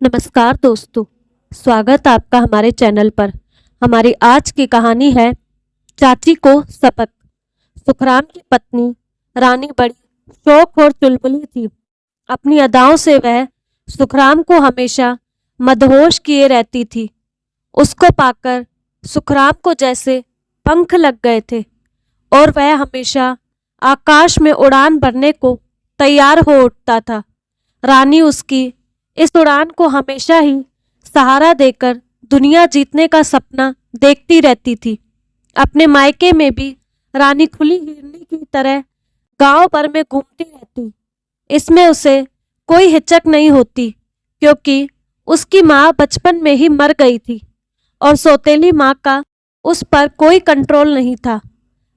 नमस्कार दोस्तों, स्वागत आपका हमारे चैनल पर। हमारी आज की कहानी है चाची को सबक। सुखराम की पत्नी रानी बड़ी शौक और चुलबुली थी। अपनी अदाओं से वह सुखराम को हमेशा मदहोश किए रहती थी। उसको पाकर सुखराम को जैसे पंख लग गए थे और वह हमेशा आकाश में उड़ान भरने को तैयार हो उठता था। रानी उसकी इस उड़ान को हमेशा ही सहारा देकर दुनिया जीतने का सपना देखती रहती थी। अपने मायके में भी रानी खुली हिरनी की तरह गांव भर में घूमती रहती। इसमें उसे कोई हिचक नहीं होती, क्योंकि उसकी माँ बचपन में ही मर गई थी और सौतेली माँ का उस पर कोई कंट्रोल नहीं था।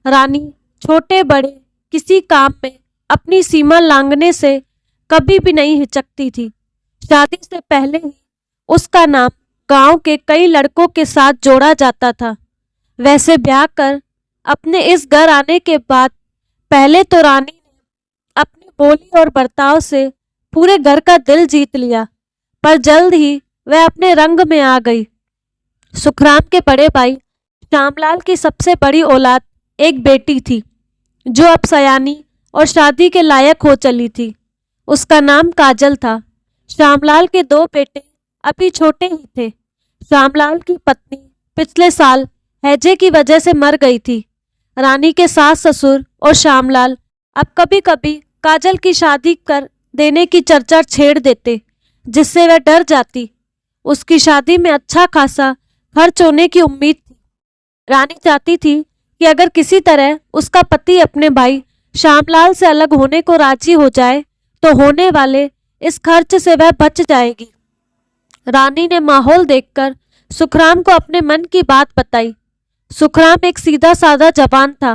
रानी छोटे बड़े किसी काम में अपनी सीमा लांघने से कभी भी नहीं हिचकती थी। शादी से पहले ही उसका नाम गांव के कई लड़कों के साथ जोड़ा जाता था। वैसे ब्याह कर अपने इस घर आने के बाद पहले तो रानी ने अपनी बोली और बर्ताव से पूरे घर का दिल जीत लिया, पर जल्द ही वह अपने रंग में आ गई। सुखराम के बड़े भाई श्यामलाल की सबसे बड़ी औलाद एक बेटी थी, जो अब सयानी और शादी के लायक हो चली थी। उसका नाम काजल था। श्यामलाल के दो बेटे अभी छोटे ही थे। श्यामलाल की पत्नी पिछले साल हैजे की वजह से मर गई थी। रानी के सास ससुर और श्यामलाल अब कभी कभी काजल की शादी कर देने की चर्चा छेड़ देते, जिससे वह डर जाती। उसकी शादी में अच्छा खासा खर्च होने की उम्मीद थी। रानी चाहती थी कि अगर किसी तरह उसका पति अपने भाई श्यामलाल से अलग होने को राजी हो जाए तो होने वाले इस खर्च से वह बच जाएगी। रानी ने माहौल देखकर सुखराम को अपने मन की बात बताई। सुखराम एक सीधा साधा जवान था।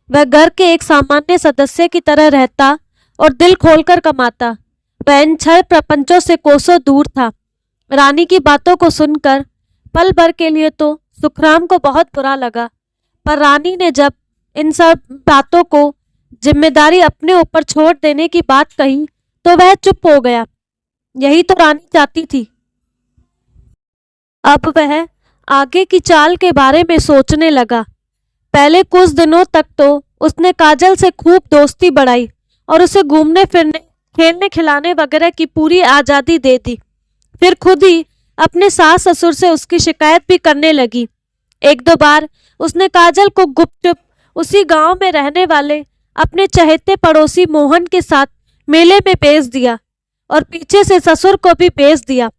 वह घर के एक सामान्य सदस्य की तरह रहता और दिल खोलकर कमाता। वह इन छह प्रपंचों से कोसों दूर था। रानी की बातों को सुनकर पल भर के लिए तो सुखराम को बहुत बुरा लगा, पर रानी ने जब इन सब बातों को जिम्मेदारी अपने ऊपर छोड़ देने की बात कही तो वह चुप हो गया। यही तो रानी चाहती थी। अब वह आगे की चाल के बारे में सोचने लगा। पहले कुछ दिनों तक तो उसने काजल से खूब दोस्ती बढ़ाई और उसे घूमने फिरने, खेलने खिलाने वगैरह की पूरी आज़ादी दे दी। फिर खुद ही अपने सास ससुर से उसकी शिकायत भी करने लगी। एक दो बार उसने काजल को गुपचुप उसी गांव में रहने वाले अपने चहेते पड़ोसी मोहन के साथ मेले में भेज दिया और पीछे से ससुर को भी भेज दिया।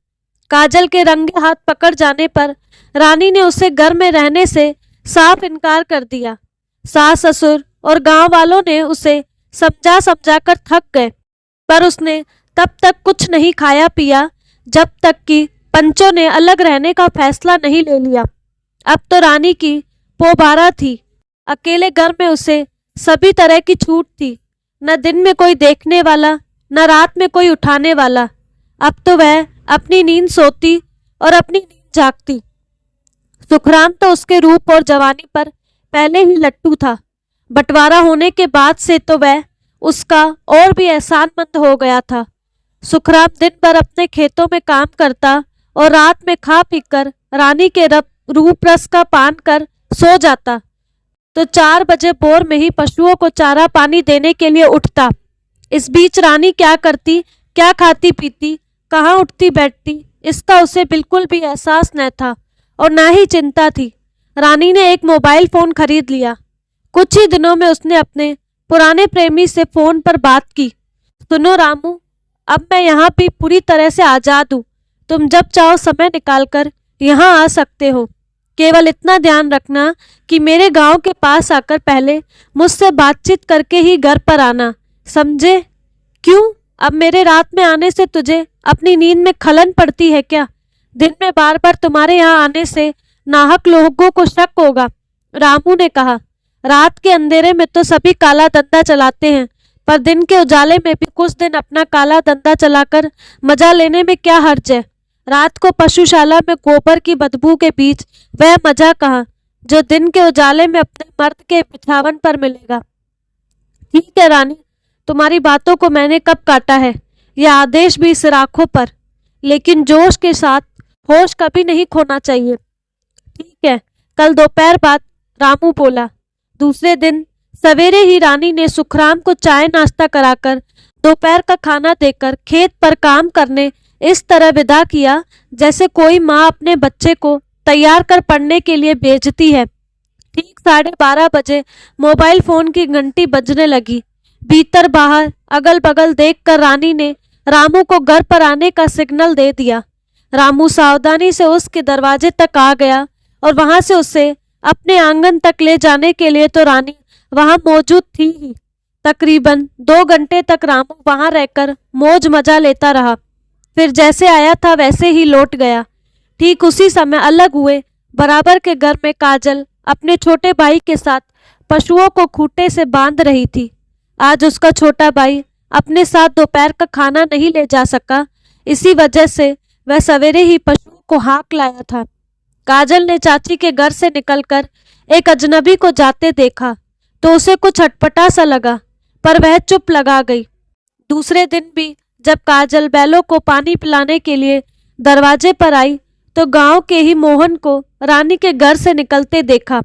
काजल के रंगे हाथ पकड़ जाने पर रानी ने उसे घर में रहने से साफ इनकार कर दिया। सास ससुर और गांव वालों ने उसे समझा समझा कर थक गए, पर उसने तब तक कुछ नहीं खाया पिया जब तक कि पंचों ने अलग रहने का फैसला नहीं ले लिया। अब तो रानी की पोबारा थी। अकेले घर में उसे सभी तरह की छूट थी। न दिन में कोई देखने वाला, न रात में कोई उठाने वाला। अब तो वह अपनी नींद सोती और अपनी नींद जागती। सुखराम तो उसके रूप और जवानी पर पहले ही लट्टू था। बंटवारा होने के बाद से तो वह उसका और भी एहसानमंद हो गया था। सुखराम दिन भर अपने खेतों में काम करता और रात में खा पी कर रानी के रूप रस का पान कर सो जाता, तो 4 बजे भोर में ही पशुओं को चारा पानी देने के लिए उठता। इस बीच रानी क्या करती, क्या खाती पीती, कहाँ उठती बैठती, इसका उसे बिल्कुल भी एहसास न था और ना ही चिंता थी। रानी ने एक मोबाइल फोन खरीद लिया। कुछ ही दिनों में उसने अपने पुराने प्रेमी से फोन पर बात की। सुनो रामू, अब मैं यहाँ भी पूरी तरह से आजाद हूँ। तुम जब चाहो समय निकालकर यहाँ आ सकते हो। केवल इतना ध्यान रखना कि मेरे गांव के पास आकर पहले मुझसे बातचीत करके ही घर पर आना, समझे? क्यों, अब मेरे रात में आने से तुझे अपनी नींद में खलन पड़ती है क्या? दिन में बार बार तुम्हारे यहाँ आने से नाहक लोगों को शक होगा। रामू ने कहा, रात के अंधेरे में तो सभी काला धंधा चलाते हैं, पर दिन के उजाले में भी कुछ दिन अपना काला धंधा चलाकर मजा लेने में क्या हर्ज है? रात को पशुशाला में गोबर की बदबू के बीच वह मजा कहाँ जो दिन के उजाले में अपने मर्द के बिछावन पर मिलेगा। ठीक है रानी, तुम्हारी बातों को मैंने कब काटा है। यह आदेश भी सिर आंखों पर। लेकिन जोश के साथ होश कभी नहीं खोना चाहिए। ठीक है, कल दोपहर बाद, रामू बोला। दूसरे दिन सवेरे ही रानी ने सुखराम को चाय नाश्ता कराकर दोपहर का खाना देकर खेत पर काम करने इस तरह विदा किया जैसे कोई माँ अपने बच्चे को तैयार कर पढ़ने के लिए भेजती है। ठीक 12:30 बजे मोबाइल फोन की घंटी बजने लगी। भीतर बाहर अगल बगल देखकर रानी ने रामू को घर पर आने का सिग्नल दे दिया। रामू सावधानी से उसके दरवाजे तक आ गया और वहां से उसे अपने आंगन तक ले जाने के लिए तो रानी वहां मौजूद थी ही। तकरीबन 2 घंटे तक रामू वहां रहकर मौज मजा लेता रहा। फिर जैसे आया था वैसे ही लौट गया। ठीक उसी समय अलग हुए बराबर के घर में काजल अपने छोटे भाई के साथ पशुओं को खूंटे से बांध रही थी। आज उसका छोटा भाई अपने साथ दोपहर का खाना नहीं ले जा सका, इसी वजह से वह सवेरे ही पशुओं को हाँक लाया था। काजल ने चाची के घर से निकलकर एक अजनबी को जाते देखा तो उसे कुछ अटपटा सा लगा, पर वह चुप लगा गई। दूसरे दिन भी जब काजल बैलों को पानी पिलाने के लिए दरवाजे पर आई तो गांव के ही मोहन को रानी के घर से निकलते देखा।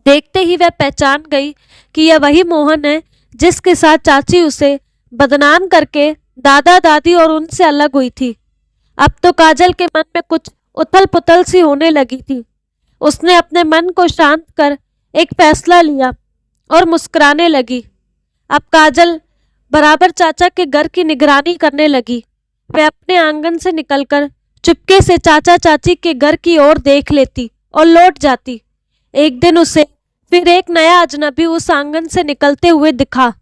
देखते ही वह पहचान गई कि यह वही मोहन है जिसके साथ चाची उसे बदनाम करके दादा दादी और उनसे अलग हुई थी। अब तो काजल के मन में कुछ उथल पुथल सी होने लगी थी। उसने अपने मन को शांत कर एक फैसला लिया और मुस्कुराने लगी। अब काजल बराबर चाचा के घर की निगरानी करने लगी। वह अपने आंगन से निकलकर चुपके से चाचा चाची के घर की ओर देख लेती और लौट जाती। एक दिन उसे फिर एक नया अजनबी उस आंगन से निकलते हुए दिखा।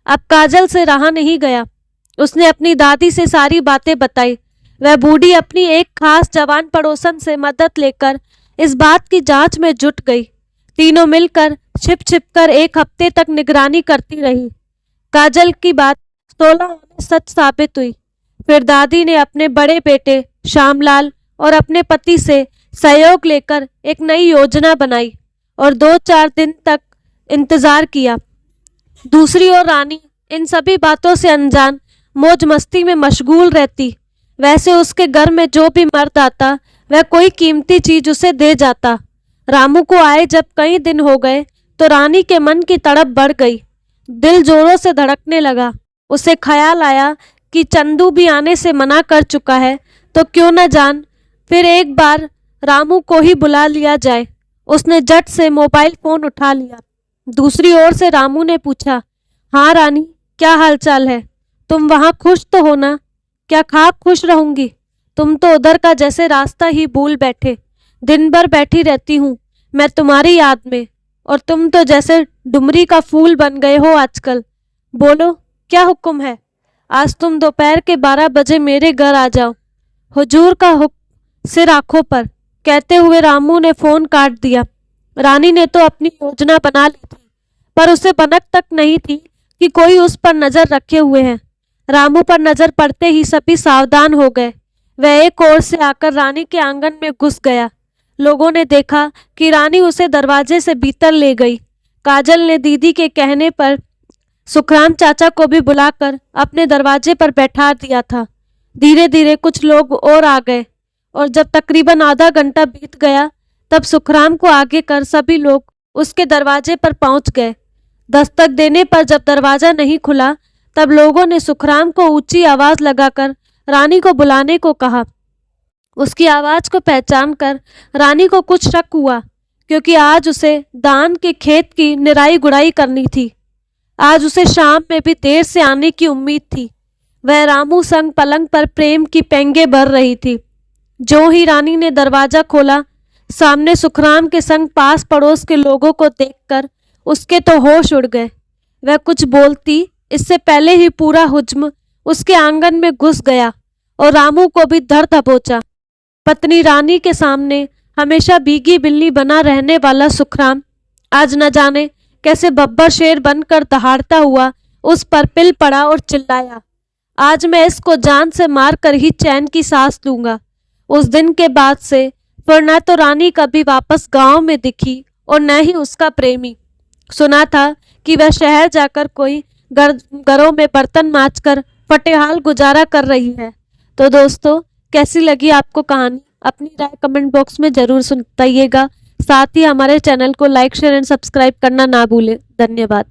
अब काजल से रहा नहीं गया। उसने अपनी दादी से सारी बातें बताई। वह बूढ़ी अपनी एक खास जवान पड़ोसन से मदद लेकर इस बात की जांच में जुट गई। तीनों मिलकर छिप छिप कर 1 हफ्ते तक निगरानी करती रही। काजल की बात 16 आने सच साबित हुई। फिर दादी ने अपने बड़े बेटे श्यामलाल और अपने पति से सहयोग लेकर एक नई योजना बनाई और 2-4 दिन तक इंतजार किया। दूसरी ओर रानी इन सभी बातों से अनजान मौज मस्ती में मशगूल रहती। वैसे उसके घर में जो भी मर्द आता वह कोई कीमती चीज उसे दे जाता। रामू को आए जब कई दिन हो गए तो रानी के मन की तड़प बढ़ गई। दिल जोरों से धड़कने लगा। उसे ख्याल आया कि चंदू भी आने से मना कर चुका है तो क्यों न जान फिर एक बार रामू को ही बुला लिया जाए। उसने झट से मोबाइल फोन उठा लिया। दूसरी ओर से रामू ने पूछा, हाँ रानी, क्या हालचाल है? तुम वहाँ खुश तो हो ना? क्या खाक खुश रहूंगी? तुम तो उधर का जैसे रास्ता ही भूल बैठे। दिन भर बैठी रहती हूँ मैं तुम्हारी याद में, और तुम तो जैसे डुमरी का फूल बन गए हो आजकल। बोलो क्या हुक्म है? आज तुम दोपहर के 12 बजे मेरे घर आ जाओ। हुजूर का हुक्म सिर आंखों पर, कहते हुए रामू ने फोन काट दिया। रानी ने तो अपनी योजना बना ली थी, पर उसे भनक तक नहीं थी कि कोई उस पर नजर रखे हुए है। रामू पर नजर पड़ते ही सभी सावधान हो गए। वह एक ओर से आकर रानी के आंगन में घुस गया। लोगों ने देखा कि रानी उसे दरवाजे से भीतर ले गई। काजल ने दीदी के कहने पर सुखराम चाचा को भी बुलाकर अपने दरवाजे पर बैठा दिया था। धीरे धीरे कुछ लोग और आ गए और जब तकरीबन आधा घंटा बीत गया तब सुखराम को आगे कर सभी लोग उसके दरवाजे पर पहुंच गए। दस्तक देने पर जब दरवाजा नहीं खुला तब लोगों ने सुखराम को ऊंची आवाज लगाकर रानी को बुलाने को कहा। उसकी आवाज को पहचान कर रानी को कुछ शक हुआ, क्योंकि आज उसे दान के खेत की निराई गुड़ाई करनी थी। आज उसे शाम में भी देर से आने की उम्मीद थी। वह रामू संग पलंग पर प्रेम की पेंगे भर रही थी। जो ही रानी ने दरवाजा खोला, सामने सुखराम के संग पास पड़ोस के लोगों को देखकर उसके तो होश उड़ गए। वह कुछ बोलती इससे पहले ही पूरा हुज्म उसके आंगन में घुस गया और रामू को भी धर दबोचा। पत्नी रानी के सामने हमेशा भीगी बिल्ली बना रहने वाला सुखराम आज न जाने कैसे बब्बर शेर बनकर दहाड़ता हुआ उस पर पिल पड़ा और चिल्लाया, आज मैं इसको जान से मार कर ही चैन की सांस लूंगा। उस दिन के बाद से फिर न तो रानी कभी वापस गांव में दिखी और न ही उसका प्रेमी। सुना था कि वह शहर जाकर कोई घरों में बर्तन मांजकर फटेहाल गुजारा कर रही है। तो दोस्तों, कैसी लगी आपको कहानी? अपनी राय कमेंट बॉक्स में जरूर बताइएगा। साथ ही हमारे चैनल को लाइक शेयर एंड सब्सक्राइब करना ना भूलें। धन्यवाद।